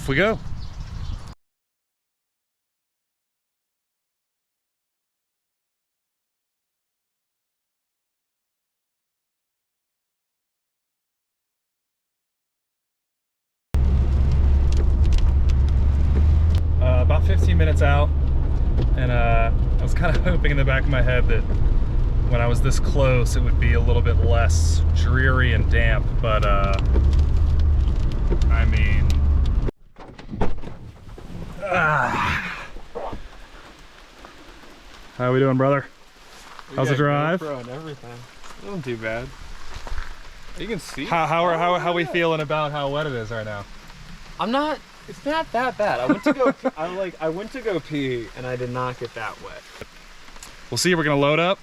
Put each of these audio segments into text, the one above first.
off we go. About 15 minutes out, and I was kind of hoping in the back of my head that when I was this close it would be a little bit less dreary and damp, but I mean, how we doing, brother? How's the drive? GoPro and everything. Not too bad. You can see. How are we feeling about how wet it is right now? It's not that bad. I went to go pee and I did not get that wet. We'll see. We're gonna load up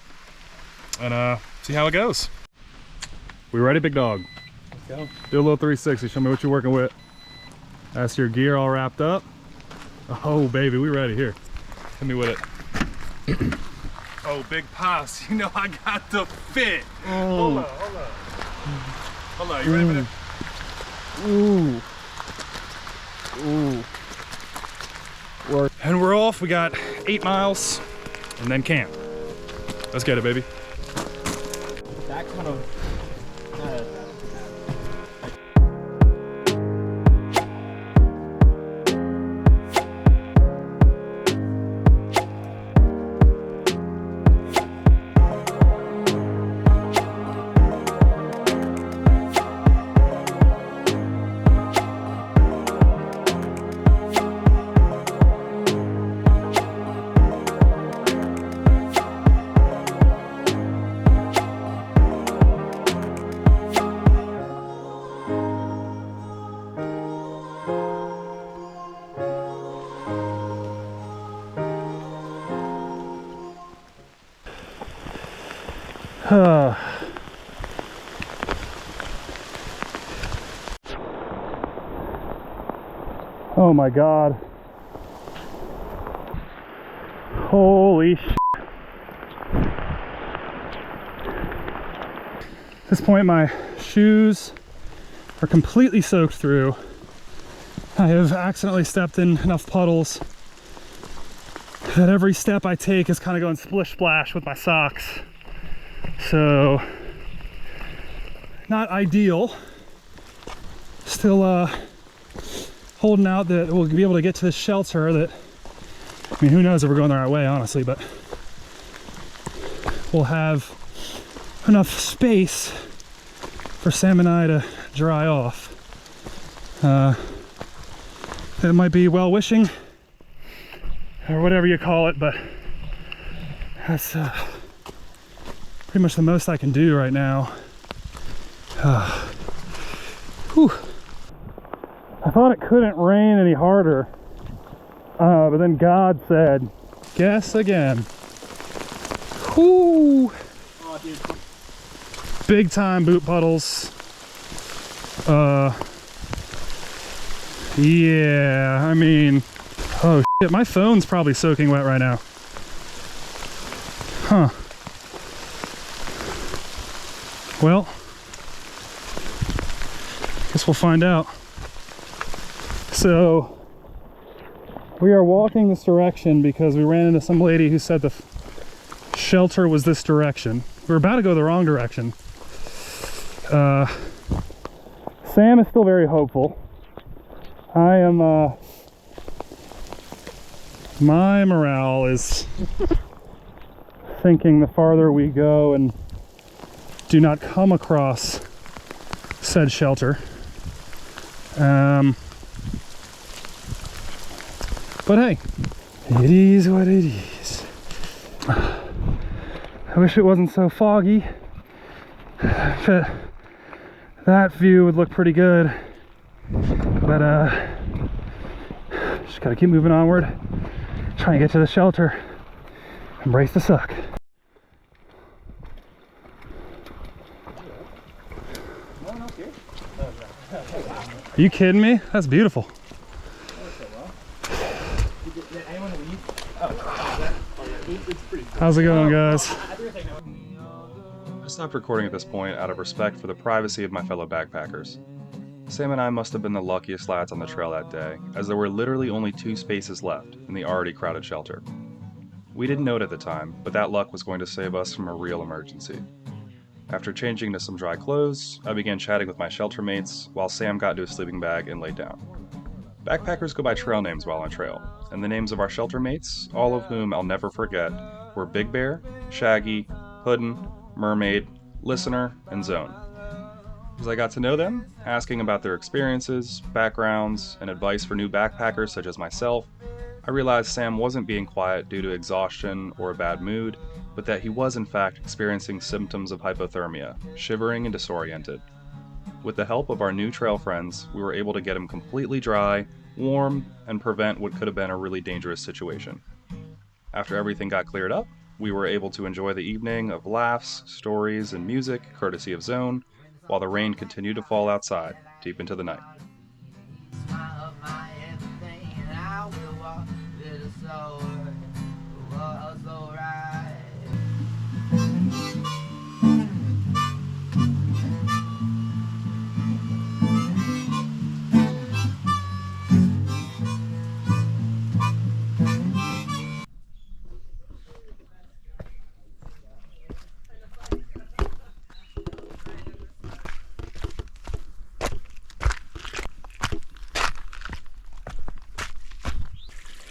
and see how it goes. We ready, big dog? Let's go. Do a little 360. Show me what you're working with. That's your gear all wrapped up. Oh baby, we ready. Here, hit me with it. Oh, big pops, you know I got the fit. Oh. Hold on, you ready for this? Ooh. And we're off. We got 8 miles and then camp. Let's get it, baby. That kind of. Oh my God. Holy shit. At this point, my shoes are completely soaked through. I have accidentally stepped in enough puddles that every step I take is kind of going splish splash with my socks. So, not ideal. Still holding out that we'll be able to get to this shelter that, I mean, who knows if we're going the right way, honestly, but we'll have enough space for Sam and I to dry off. It might be well wishing or whatever you call it, but that's pretty much the most I can do right now. Whew. I thought it couldn't rain any harder, but then God said, guess again. Whoo! Oh, dude. Big time boot puddles. Yeah, I mean, oh shit, my phone's probably soaking wet right now. Huh. Well, guess we'll find out. So, we are walking this direction because we ran into some lady who said the shelter was this direction. We were about to go the wrong direction. Sam is still very hopeful. I am, my morale is thinking the farther we go and do not come across said shelter. But hey, it is what it is. I wish it wasn't so foggy. But that view would look pretty good. But just gotta keep moving onward, try and get to the shelter, embrace the suck. Are you kidding me? That's beautiful. How's it going, guys? I stopped recording at this point out of respect for the privacy of my fellow backpackers. Sam and I must have been the luckiest lads on the trail that day, as there were literally only 2 spaces left in the already crowded shelter. We didn't know it at the time, but that luck was going to save us from a real emergency. After changing to some dry clothes, I began chatting with my shelter mates, while Sam got into a sleeping bag and laid down. Backpackers go by trail names while on trail, and the names of our shelter mates, all of whom I'll never forget, were Big Bear, Shaggy, Hoodin, Mermaid, Listener, and Zone. As I got to know them, asking about their experiences, backgrounds, and advice for new backpackers such as myself, I realized Sam wasn't being quiet due to exhaustion or a bad mood, but that he was in fact experiencing symptoms of hypothermia, shivering and disoriented. With the help of our new trail friends, we were able to get him completely dry, warm, and prevent what could have been a really dangerous situation. After everything got cleared up, we were able to enjoy the evening of laughs, stories, and music courtesy of Zone, while the rain continued to fall outside, deep into the night.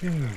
Here we go.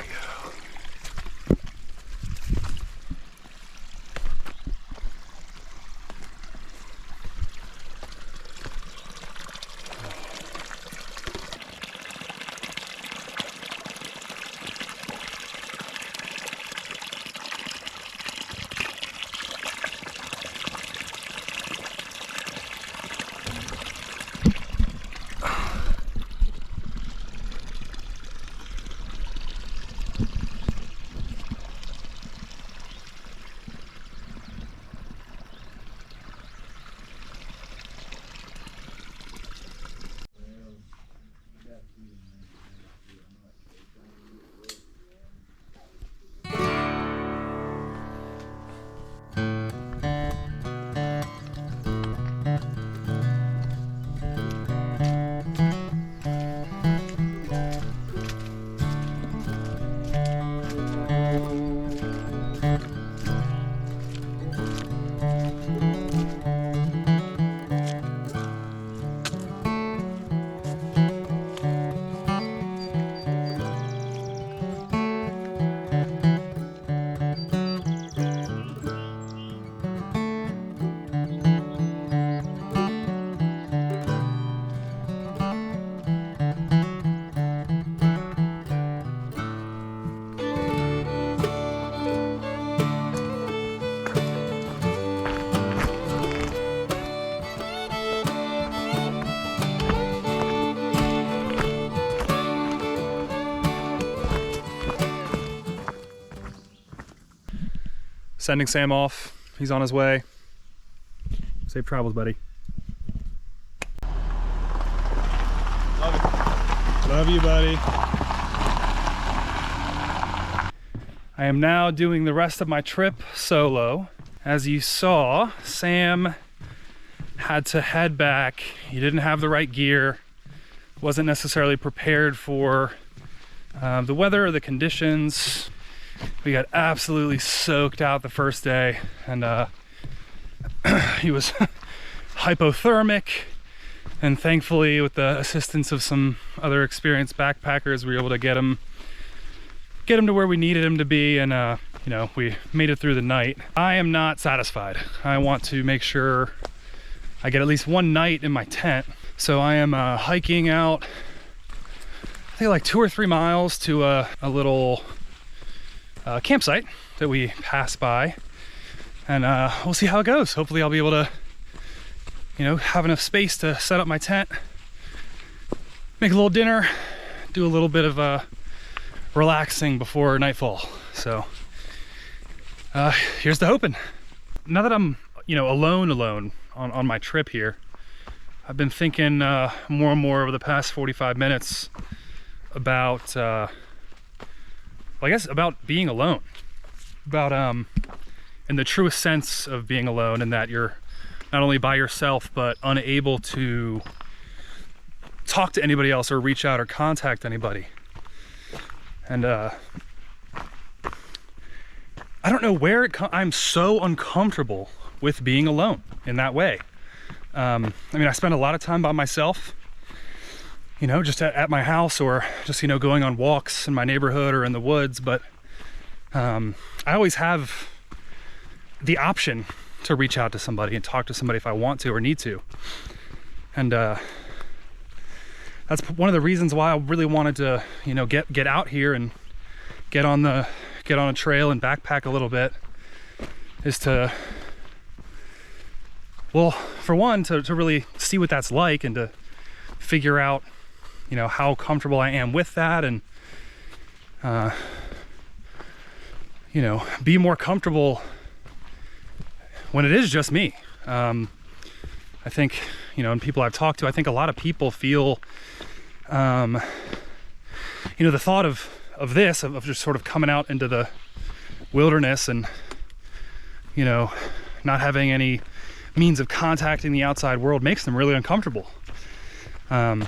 Sending Sam off. He's on his way. Safe travels, buddy. Love you, buddy. I am now doing the rest of my trip solo. As you saw, Sam had to head back. He didn't have the right gear. Wasn't necessarily prepared for the weather or the conditions. We got absolutely soaked out the first day, and he was hypothermic, and thankfully with the assistance of some other experienced backpackers, we were able to get him to where we needed him to be, and you know, we made it through the night. I am not satisfied. I want to make sure I get at least one night in my tent. So I am hiking out, I think like 2 or 3 miles to a little campsite that we pass by, and we'll see how it goes. Hopefully I'll be able to, you know, have enough space to set up my tent, make a little dinner, do a little bit of relaxing before nightfall. So here's the hoping. Now that I'm, you know, alone on my trip here, I've been thinking more and more over the past 45 minutes about I guess about being alone, about in the truest sense of being alone, in that you're not only by yourself but unable to talk to anybody else or reach out or contact anybody. And I don't know where I'm so uncomfortable with being alone in that way. I mean, I spend a lot of time by myself, you know, just at my house, or just, you know, going on walks in my neighborhood or in the woods. But I always have the option to reach out to somebody and talk to somebody if I want to or need to. And that's one of the reasons why I really wanted to, you know, get out here and get on a trail and backpack a little bit, is to, well, for one, to really see what that's like, and to figure out, you know, how comfortable I am with that, and you know, be more comfortable when it is just me. I think, you know, and people I've talked to, I think a lot of people feel, you know, the thought of this, of just sort of coming out into the wilderness and, you know, not having any means of contacting the outside world, makes them really uncomfortable. And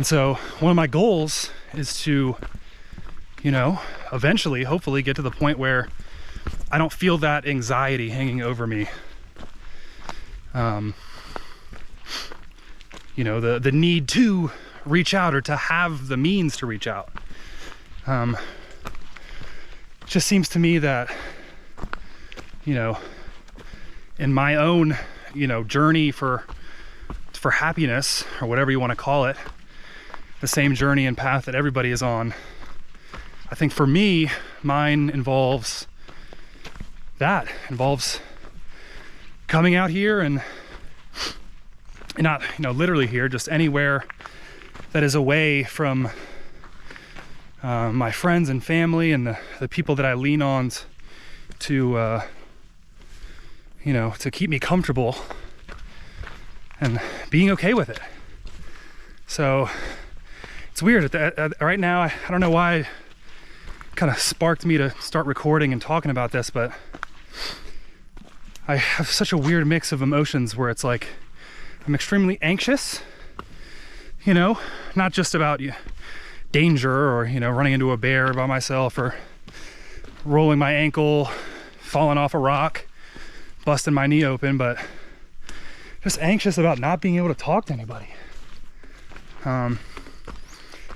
so one of my goals is to, you know, eventually, hopefully, get to the point where I don't feel that anxiety hanging over me. You know, the need to reach out, or to have the means to reach out. It just seems to me that, you know, in my own, you know, journey for happiness, or whatever you want to call it, the same journey and path that everybody is on, I think for me, mine involves coming out here and not, you know, literally here, just anywhere that is away from my friends and family and the people that I lean on to, you know, to keep me comfortable and being okay with it. So it's weird. Right now, I don't know why it kind of sparked me to start recording and talking about this, but I have such a weird mix of emotions where it's like I'm extremely anxious, you know, not just about danger or, you know, running into a bear by myself, or rolling my ankle, falling off a rock, busting my knee open, but just anxious about not being able to talk to anybody. And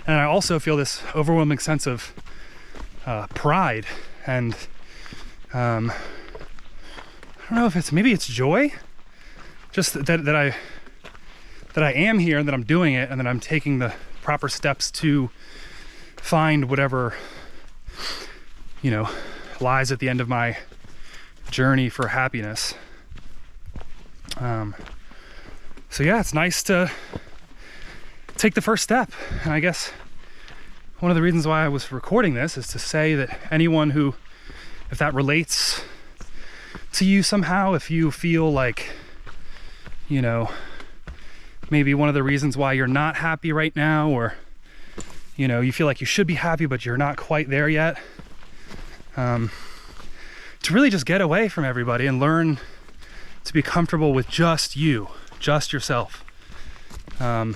I also feel this overwhelming sense of pride, and I don't know if maybe it's joy, just that I am here, and that I'm doing it, and that I'm taking the proper steps to find whatever, you know, lies at the end of my journey for happiness. So yeah, it's nice to take the first step. And I guess one of the reasons why I was recording this is to say that anyone who, if that relates to you somehow, if you feel like, you know, maybe one of the reasons why you're not happy right now, or, you know, you feel like you should be happy but you're not quite there yet, to really just get away from everybody and learn to be comfortable with just you, just yourself. I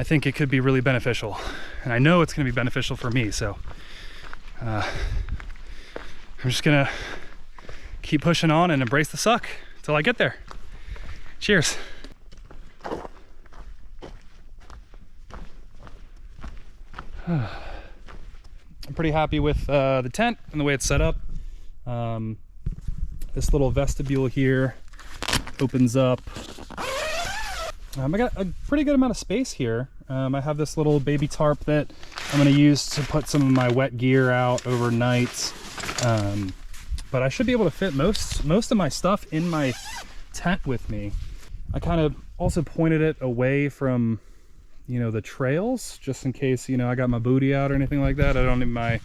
think it could be really beneficial, and I know it's going to be beneficial for me. So I'm just gonna keep pushing on and embrace the suck until I get there. Cheers. I'm pretty happy with the tent and the way it's set up. This little vestibule here opens up. I got a pretty good amount of space here. I have this little baby tarp that I'm going to use to put some of my wet gear out overnight. But I should be able to fit most of my stuff in my tent with me. I kind of also pointed it away from, you know, the trails, just in case, you know, I got my booty out or anything like that. I don't need my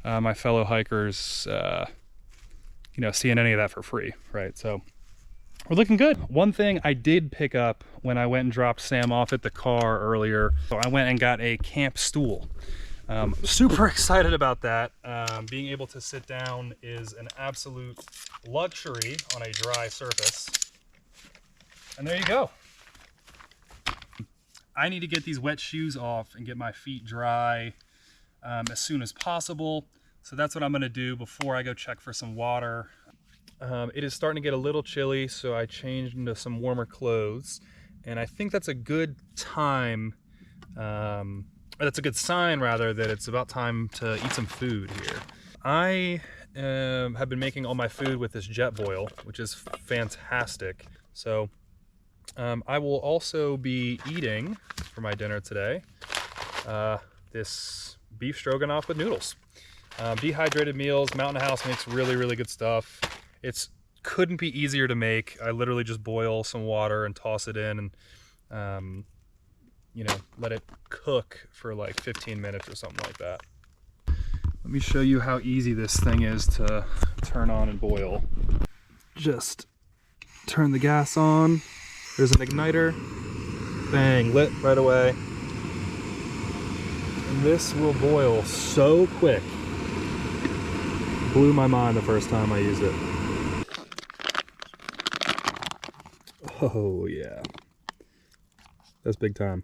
my fellow hikers, you know, seeing any of that for free, right? So we're looking good. One thing I did pick up when I went and dropped Sam off at the car earlier, so I went and got a camp stool. Super excited about that. Being able to sit down is an absolute luxury on a dry surface. And there you go. I need to get these wet shoes off and get my feet dry as soon as possible. So that's what I'm gonna do before I go check for some water. It is starting to get a little chilly, so I changed into some warmer clothes. And I think that's a good time, or that's a good sign rather, that it's about time to eat some food here. I have been making all my food with this Jetboil, which is fantastic. So I will also be eating for my dinner today this beef stroganoff with noodles. Dehydrated meals. Mountain House makes really, really good stuff. It's couldn't be easier to make. I literally just boil some water and toss it in and you know, let it cook for like 15 minutes or something like that. Let me show you how easy this thing is to turn on and boil. Just turn the gas on. There's an igniter. Bang, lit right away. And this will boil so quick. Blew my mind the first time I used it. Oh yeah. That's big time.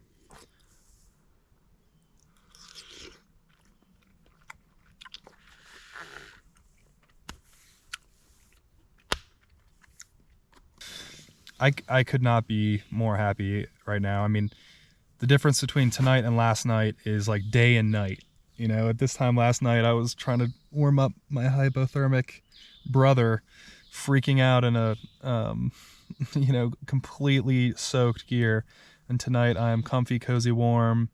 I could not be more happy right now. I mean, the difference between tonight and last night is like day and night. You know, at this time last night, I was trying to warm up my hypothermic brother, freaking out in a, you know, completely soaked gear. And tonight I am comfy, cozy, warm,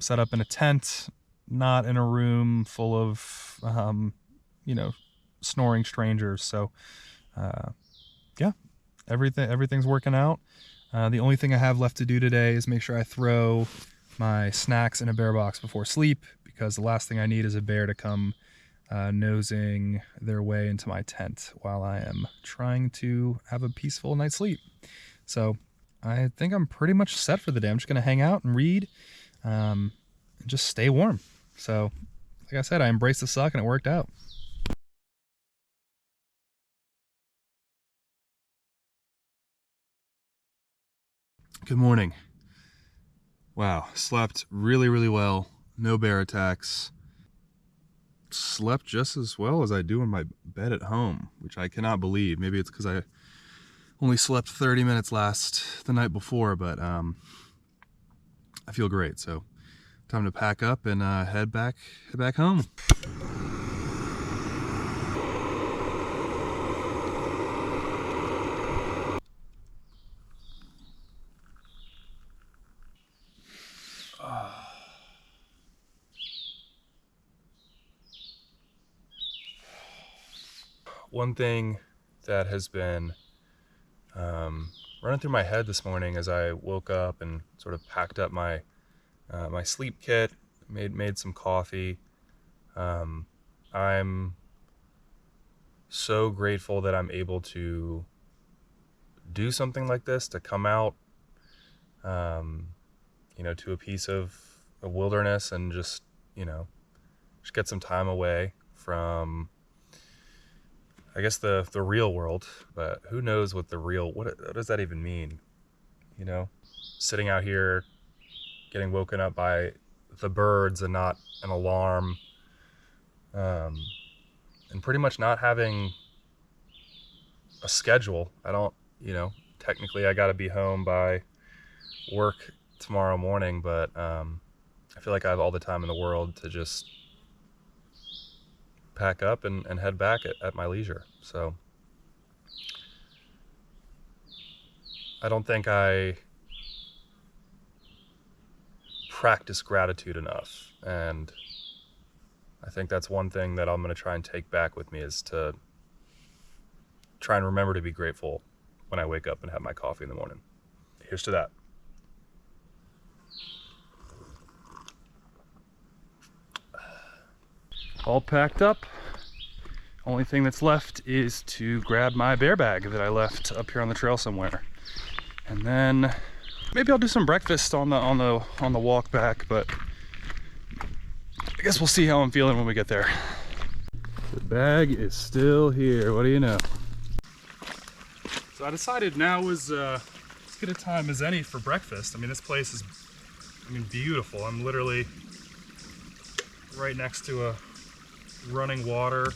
set up in a tent, not in a room full of, you know, snoring strangers. So, yeah. Everything's working out. The only thing I have left to do today is make sure I throw my snacks in a bear box before sleep, because the last thing I need is a bear to come nosing their way into my tent while I am trying to have a peaceful night's sleep. So I think I'm pretty much set for the day. I'm just going to hang out and read and just stay warm. So like I said, I embraced the suck and it worked out. Good morning. Wow, slept really, really well. No bear attacks. Slept just as well as I do in my bed at home, which I cannot believe. Maybe it's because I only slept 30 minutes the night before, but I feel great. So time to pack up and head back home. One thing that has been running through my head this morning as I woke up and sort of packed up my my sleep kit, made some coffee. I'm so grateful that I'm able to do something like this, to come out, you know, to a piece of a wilderness and just, you know, just get some time away from, I guess, the real world. But who knows what does that even mean? You know, sitting out here, getting woken up by the birds and not an alarm, and pretty much not having a schedule. I don't, you know, technically I got to be home by work tomorrow morning, but I feel like I have all the time in the world to just pack up and head back at my leisure. So I don't think I practice gratitude enough, and I think that's one thing that I'm going to try and take back with me, is to try and remember to be grateful when I wake up and have my coffee in the morning. Here's to that. All packed up. Only thing that's left is to grab my bear bag that I left up here on the trail somewhere, and then maybe I'll do some breakfast on the walk back. But I guess we'll see how I'm feeling when we get there. The bag is still here. What do you know? So I decided now was good a time as any for breakfast. I mean, this place is, beautiful. I'm literally right next to a running water.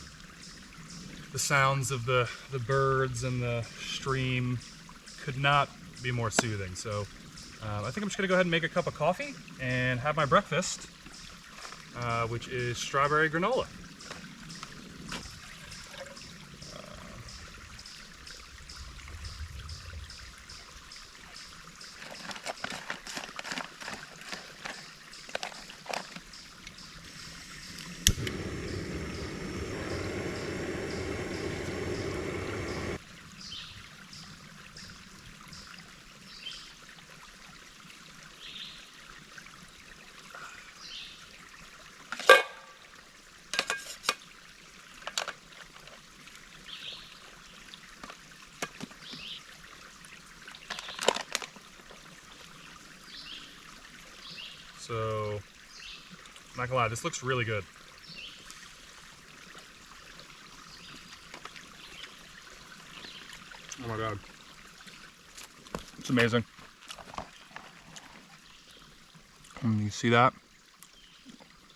The sounds of the birds and the stream could not be more soothing. So I think I'm just gonna go ahead and make a cup of coffee and have my breakfast, which is strawberry granola. So, I'm not gonna lie, this looks really good. Oh my God. It's amazing. You see that?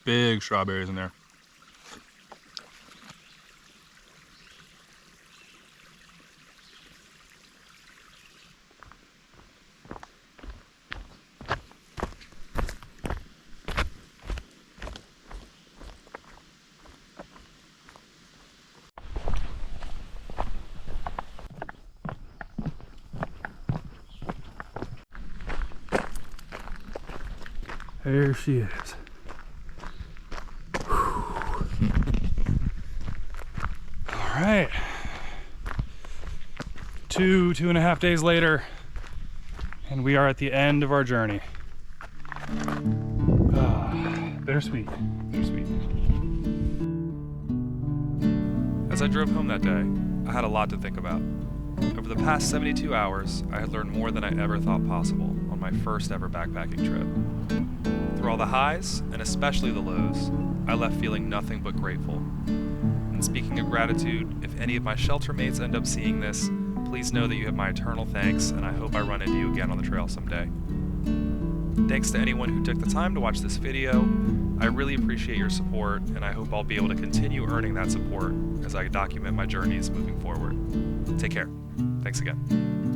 Big strawberries in there. There she is. All right. 2.5 days later, and we are at the end of our journey. Bittersweet, bittersweet. As I drove home that day, I had a lot to think about. Over the past 72 hours, I had learned more than I ever thought possible on my first ever backpacking trip. Through all the highs, and especially the lows, I left feeling nothing but grateful. And speaking of gratitude, if any of my shelter mates end up seeing this, please know that you have my eternal thanks, and I hope I run into you again on the trail someday. Thanks to anyone who took the time to watch this video. I really appreciate your support, and I hope I'll be able to continue earning that support as I document my journeys moving forward. Take care. Thanks again.